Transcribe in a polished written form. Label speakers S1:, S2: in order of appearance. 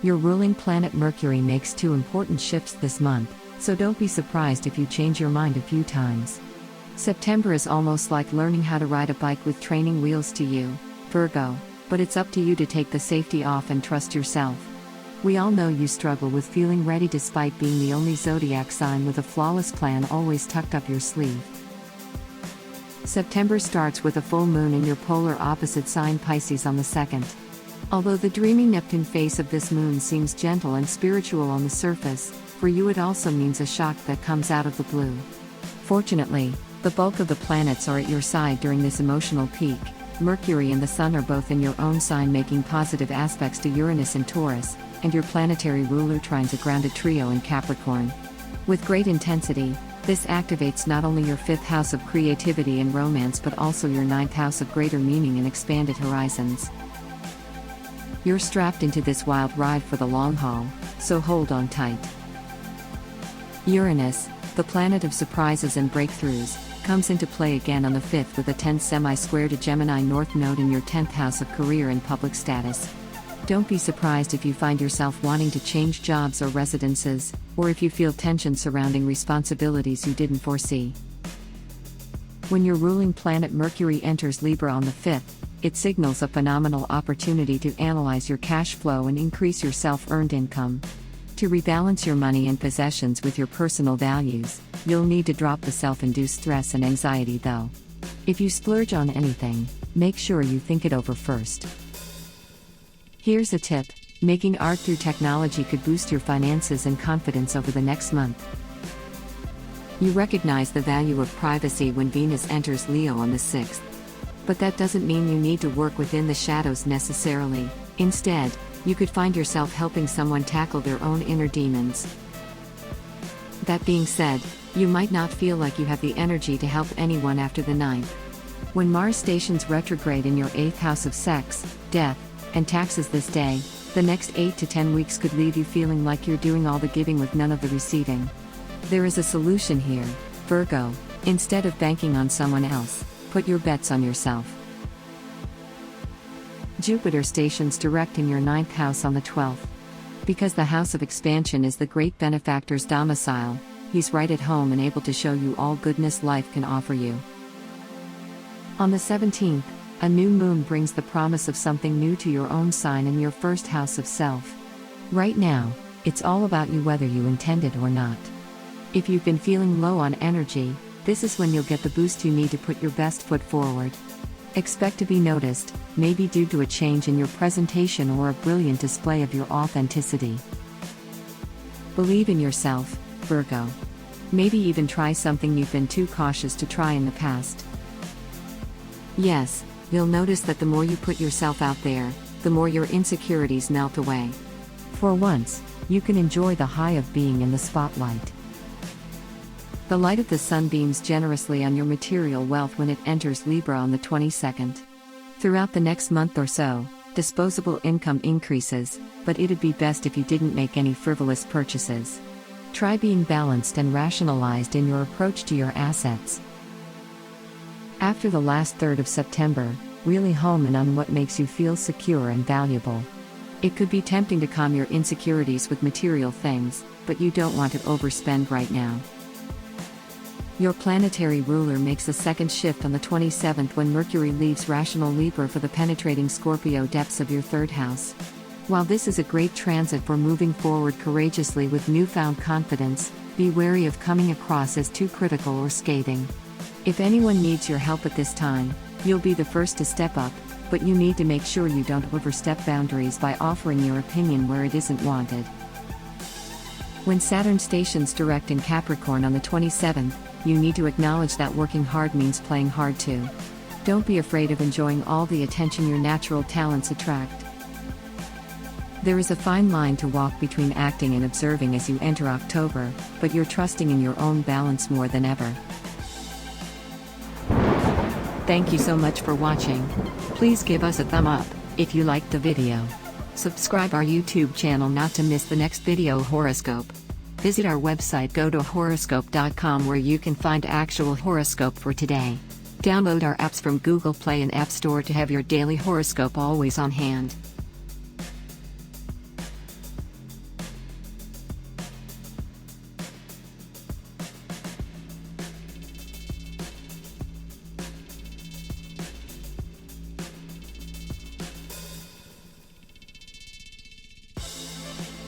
S1: Your ruling planet Mercury makes two important shifts this month, so don't be surprised if you change your mind a few times. September is almost like learning how to ride a bike with training wheels to you, Virgo, but it's up to you to take the safety off and trust yourself. We all know you struggle with feeling ready despite being the only zodiac sign with a flawless plan always tucked up your sleeve. September starts with a full moon in your polar opposite sign Pisces on the 2nd. Although the dreamy Neptune face of this moon seems gentle and spiritual on the surface, for you it also means a shock that comes out of the blue. Fortunately, the bulk of the planets are at your side during this emotional peak. Mercury and the Sun are both in your own sign making positive aspects to Uranus and Taurus, and your planetary ruler trines a grounded trio in Capricorn. With great intensity, this activates not only your 5th house of creativity and romance but also your 9th house of greater meaning and expanded horizons. You're strapped into this wild ride for the long haul, so hold on tight. Uranus, the planet of surprises and breakthroughs, comes into play again on the 5th with a 10 semi-square to Gemini North Node in your 10th house of career and public status. Don't be surprised if you find yourself wanting to change jobs or residences, or if you feel tension surrounding responsibilities you didn't foresee. When your ruling planet Mercury enters Libra on the 5th, it signals a phenomenal opportunity to analyze your cash flow and increase your self-earned income. To rebalance your money and possessions with your personal values, you'll need to drop the self-induced stress and anxiety though. If you splurge on anything, make sure you think it over first. Here's a tip: making art through technology could boost your finances and confidence over the next month. You recognize the value of privacy when Venus enters Leo on the 6th. But that doesn't mean you need to work within the shadows necessarily. Instead, you could find yourself helping someone tackle their own inner demons. That being said, you might not feel like you have the energy to help anyone after the 9th. When Mars stations retrograde in your 8th house of sex, death, and taxes this day, the next 8 to 10 weeks could leave you feeling like you're doing all the giving with none of the receiving. There is a solution here, Virgo. Instead of banking on someone else, put your bets on yourself. Jupiter stations direct in your 9th house on the 12th. Because the house of expansion is the great benefactor's domicile, he's right at home and able to show you all goodness life can offer you. On the 17th, a new moon brings the promise of something new to your own sign in your 1st house of self. Right now, it's all about you whether you intend it or not. If you've been feeling low on energy, this is when you'll get the boost you need to put your best foot forward. Expect to be noticed, maybe due to a change in your presentation or a brilliant display of your authenticity. Believe in yourself, Virgo. Maybe even try something you've been too cautious to try in the past. Yes, you'll notice that the more you put yourself out there, the more your insecurities melt away. For once, you can enjoy the high of being in the spotlight. The light of the sun beams generously on your material wealth when it enters Libra on the 22nd. Throughout the next month or so, disposable income increases, but it'd be best if you didn't make any frivolous purchases. Try being balanced and rationalized in your approach to your assets. After the last third of September, really home in on what makes you feel secure and valuable. It could be tempting to calm your insecurities with material things, but you don't want to overspend right now. Your planetary ruler makes a second shift on the 27th when Mercury leaves rational Libra for the penetrating Scorpio depths of your 3rd house. While this is a great transit for moving forward courageously with newfound confidence, be wary of coming across as too critical or scathing. If anyone needs your help at this time, you'll be the first to step up, but you need to make sure you don't overstep boundaries by offering your opinion where it isn't wanted. When Saturn stations direct in Capricorn on the 27th, you need to acknowledge that working hard means playing hard too. Don't be afraid of enjoying all the attention your natural talents attract. There is a fine line to walk between acting and observing as you enter October, but you're trusting in your own balance more than ever. Thank you so much for watching. Please give us a thumb up if you liked the video. Subscribe our YouTube channel not to miss the next video horoscope. Visit our website GoToHoroscope.com where you can find actual horoscope for today. Download our apps from Google Play and App Store to have your daily horoscope always on hand.